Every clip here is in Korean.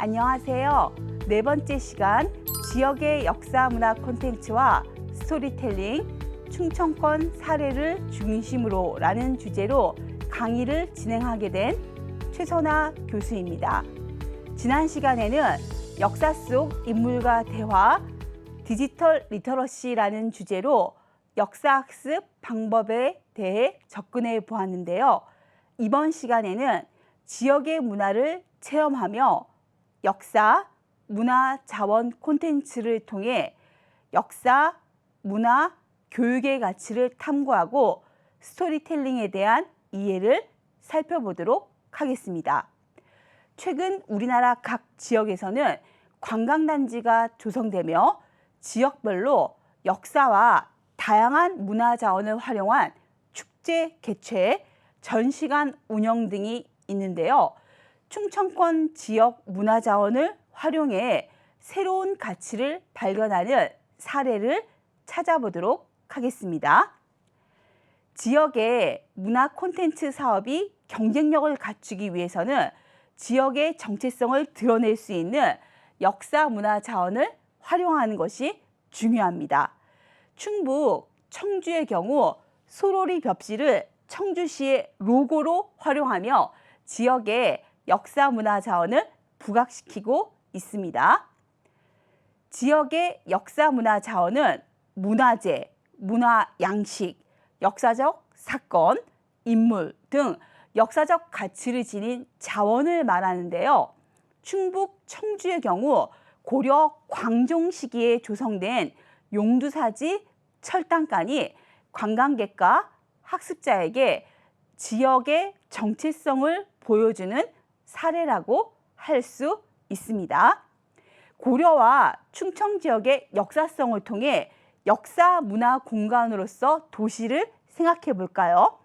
안녕하세요. 네 번째 시간 지역의 역사 문화 콘텐츠와 스토리텔링 충청권 사례를 중심으로 라는 주제로 강의를 진행하게 된 최선아 교수입니다. 지난 시간에는 역사 속 인물과 대화, 디지털 리터러시라는 주제로 역사학습 방법에 대해 접근해 보았는데요. 이번 시간에는 지역의 문화를 체험하며 역사, 문화 자원 콘텐츠를 통해 역사, 문화, 교육의 가치를 탐구하고 스토리텔링에 대한 이해를 살펴보도록 하겠습니다. 최근 우리나라 각 지역에서는 관광단지가 조성되며 지역별로 역사와 다양한 문화 자원을 활용한 축제 개최, 전시관 운영 등이 있는데요. 충청권 지역 문화 자원을 활용해 새로운 가치를 발견하는 사례를 찾아보도록 하겠습니다. 지역의 문화 콘텐츠 사업이 경쟁력을 갖추기 위해서는 지역의 정체성을 드러낼 수 있는 역사 문화 자원을 활용하는 것이 중요합니다. 충북 청주의 경우 소로리 벽지를 청주시의 로고로 활용하며 지역의 역사 문화 자원을 부각시키고 있습니다. 지역의 역사 문화 자원은 문화재, 문화 양식, 역사적 사건, 인물 등 역사적 가치를 지닌 자원을 말하는데요. 충북 청주의 경우 고려 광종 시기에 조성된 용두사지 철당간이 관광객과 학습자에게 지역의 정체성을 보여주는 사례라고 할 수 있습니다. 고려와 충청 지역의 역사성을 통해 역사 문화 공간으로서 도시를 생각해 볼까요?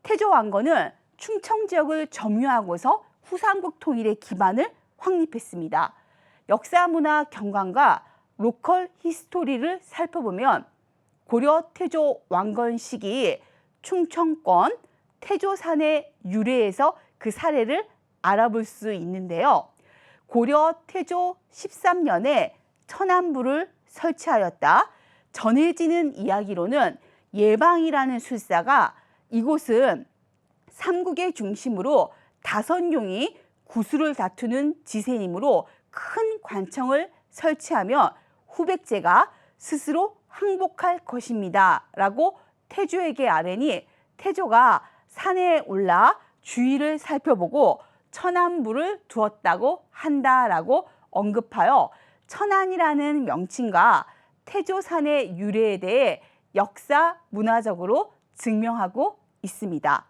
태조 왕건은 충청 지역을 점유하고서 후삼국 통일의 기반을 확립했습니다. 역사 문화 경관과 로컬 히스토리를 살펴보면 고려 태조 왕건 시기 충청권 태조산의 유래에서 그 사례를 알아볼 수 있는데요. 고려 태조 13년에 천안부를 설치하였다. 전해지는 이야기로는 예방이라는 술사가 이곳은 삼국의 중심으로 다선용이 구수를 다투는 지세이므로 큰 관청을 설치하며 후백제가 스스로 항복할 것입니다. 라고 태조에게 아뢰니 태조가 산에 올라 주위를 살펴보고 천안부를 두었다고 한다라고 언급하여 천안이라는 명칭과 태조산의 유래에 대해 역사 문화적으로 증명하고 있습니다.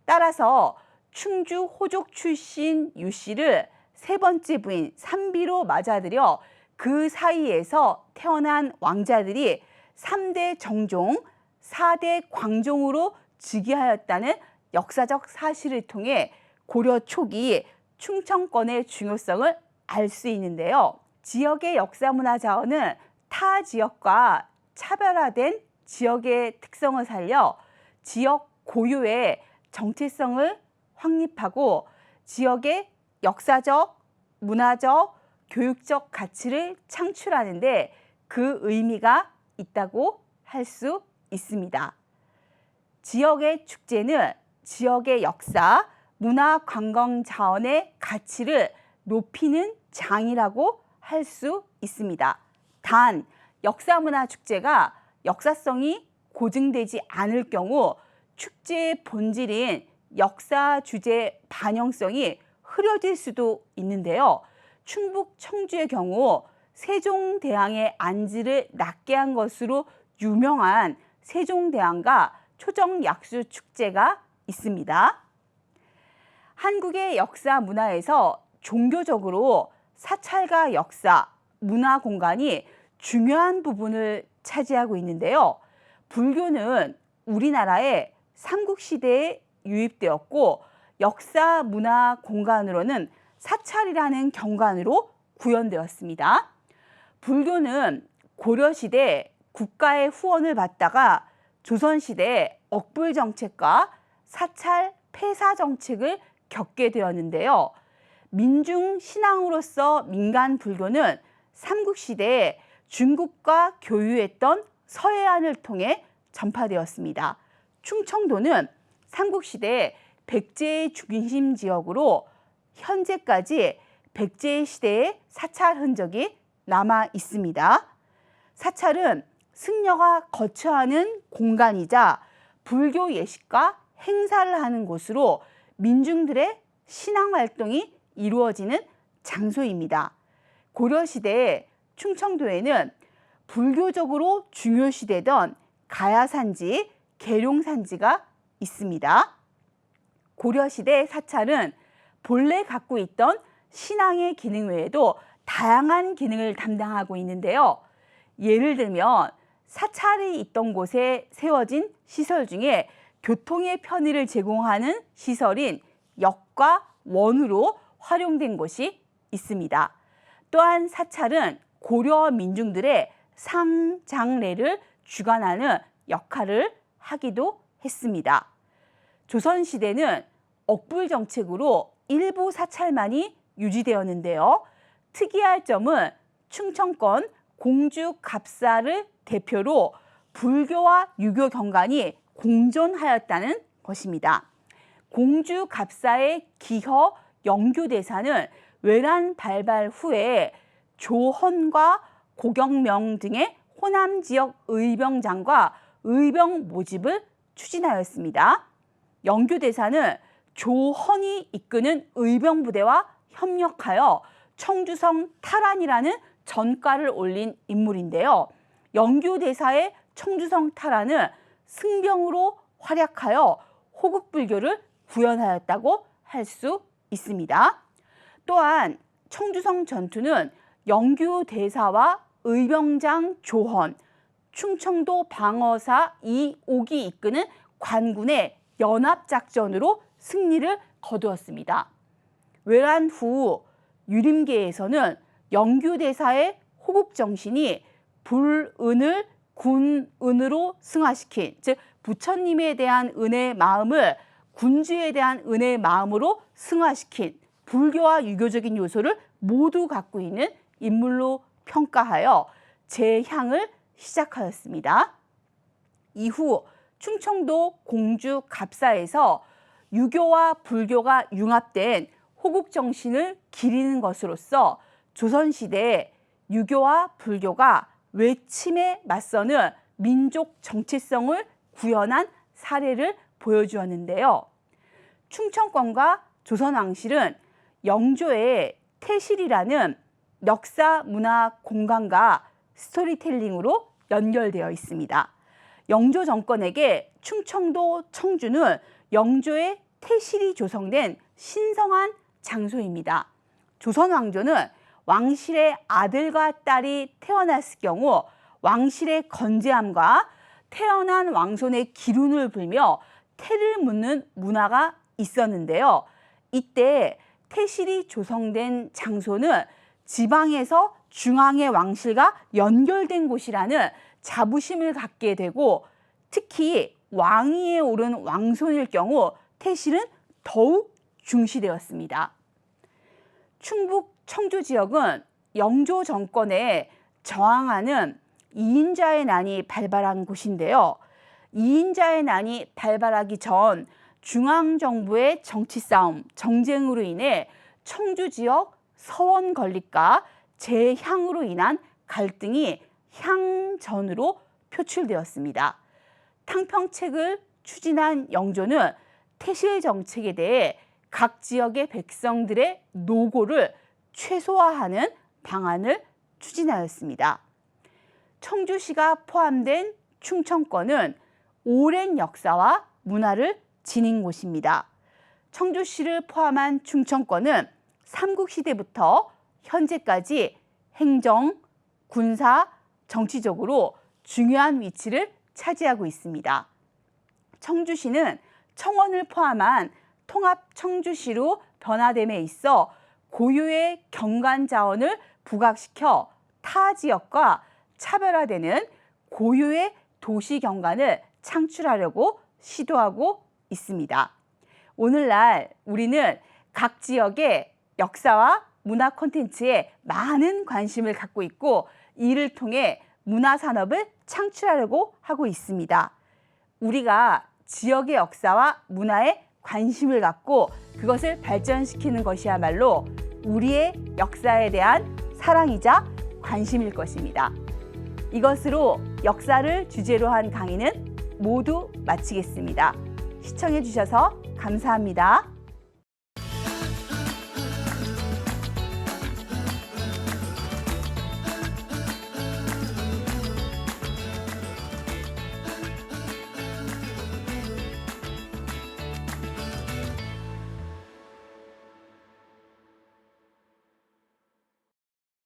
따라서 충주 호족 출신 유씨를 세 번째 부인 삼비로 맞아들여 그 사이에서 태어난 왕자들이 3대 정종, 4대 광종으로 즉위하였다는 역사적 사실을 통해 고려 초기 충청권의 중요성을 알 수 있는데요. 지역의 역사 문화 자원은 타 지역과 차별화된 지역의 특성을 살려 지역 고유의 정체성을 확립하고 지역의 역사적, 문화적, 교육적 가치를 창출하는 데 그 의미가 있다고 할 수 있습니다. 지역의 축제는 지역의 역사, 문화 관광 자원의 가치를 높이는 장이라고 할 수 있습니다. 단, 역사 문화 축제가 역사성이 고증되지 않을 경우 축제의 본질인 역사 주제 반영성이 흐려질 수도 있는데요. 충북 청주의 경우 세종대왕의 안지를 낫게 한 것으로 유명한 세종대왕과 초정약수 축제가 있습니다. 한국의 역사 문화에서 종교적으로 사찰과 역사, 문화 공간이 중요한 부분을 차지하고 있는데요. 불교는 우리나라에 삼국시대에 유입되었고 역사 문화 공간으로는 사찰이라는 경관으로 구현되었습니다. 불교는 고려시대 국가의 후원을 받다가 조선시대 억불정책과 사찰 폐사 정책을 겪게 되었는데요. 민중 신앙으로서 민간 불교는 삼국시대에 중국과 교유했던 서해안을 통해 전파되었습니다. 충청도는 삼국시대 백제의 중심 지역으로 현재까지 백제 시대의 사찰 흔적이 남아 있습니다. 사찰은 승려가 거처하는 공간이자 불교 예식과 행사를 하는 곳으로 민중들의 신앙 활동이 이루어지는 장소입니다. 고려시대에 충청도에는 불교적으로 중요시되던 가야산지, 계룡산지가 있습니다. 고려시대 사찰은 본래 갖고 있던 신앙의 기능 외에도 다양한 기능을 담당하고 있는데요. 예를 들면 사찰이 있던 곳에 세워진 시설 중에 교통의 편의를 제공하는 시설인 역과 원으로 활용된 곳이 있습니다. 또한 사찰은 고려 민중들의 상장례를 주관하는 역할을 하기도 했습니다. 조선시대는 억불 정책으로 일부 사찰만이 유지되었는데요. 특이할 점은 충청권 공주 갑사를 대표로 불교와 유교 경관이 공존하였다는 것입니다. 공주 갑사의 기허 영교대사는 외란 발발 후에 조헌과 고경명 등의 호남 지역 의병장과 의병 모집을 추진하였습니다. 영교대사는 조헌이 이끄는 의병부대와 협력하여 청주성 탈환이라는 전가를 올린 인물인데요. 영교대사의 청주성 탈환은 승병으로 활약하여 호국불교를 구현하였다고 할 수 있습니다. 또한 청주성 전투는 영교대사와 의병장 조헌, 충청도 방어사 이옥이 이끄는 관군의 연합작전으로 승리를 거두었습니다. 외란 후 유림계에서는 영교대사의 호국정신이 불은을 군은으로 승화시킨, 즉 부처님에 대한 은혜의 마음을 군주에 대한 은혜의 마음으로 승화시킨 불교와 유교적인 요소를 모두 갖고 있는 인물로 평가하여 재향을 시작하였습니다. 이후 충청도 공주 갑사에서 유교와 불교가 융합된 호국 정신을 기리는 것으로서 조선시대에 유교와 불교가 외침에 맞서는 민족 정체성을 구현한 사례를 보여주었는데요. 충청권과 조선왕실은 영조의 태실이라는 역사 문화 공간과 스토리텔링으로 연결되어 있습니다. 영조 정권에게 충청도 청주는 영조의 태실이 조성된 신성한 장소입니다. 조선 왕조는 왕실의 아들과 딸이 태어났을 경우 왕실의 건재함과 태어난 왕손의 기운을 불며 태를 묻는 문화가 있었는데요. 이때 태실이 조성된 장소는 지방에서 중앙의 왕실과 연결된 곳이라는 자부심을 갖게 되고, 특히 왕위에 오른 왕손일 경우 태실은 더욱 중시되었습니다. 충북 청주 지역은 영조 정권에 저항하는 이인자의 난이 발발한 곳인데요. 이인자의 난이 발발하기 전 중앙정부의 정치 싸움, 정쟁으로 인해 청주 지역 서원 건립과 재향으로 인한 갈등이 향전으로 표출되었습니다. 탕평책을 추진한 영조는 태실 정책에 대해 각 지역의 백성들의 노고를 최소화하는 방안을 추진하였습니다. 청주시가 포함된 충청권은 오랜 역사와 문화를 지닌 곳입니다. 청주시를 포함한 충청권은 삼국시대부터 현재까지 행정, 군사, 정치적으로 중요한 위치를 차지하고 있습니다. 청주시는 청원을 포함한 통합 청주시로 변화됨에 있어 고유의 경관 자원을 부각시켜 타 지역과 차별화되는 고유의 도시 경관을 창출하려고 시도하고 있습니다. 오늘날 우리는 각 지역의 역사와 문화 콘텐츠에 많은 관심을 갖고 있고 이를 통해 문화 산업을 창출하려고 하고 있습니다. 우리가 지역의 역사와 문화에 관심을 갖고 그것을 발전시키는 것이야말로 우리의 역사에 대한 사랑이자 관심일 것입니다. 이것으로 역사를 주제로 한 강의는 모두 마치겠습니다. 시청해 주셔서 감사합니다.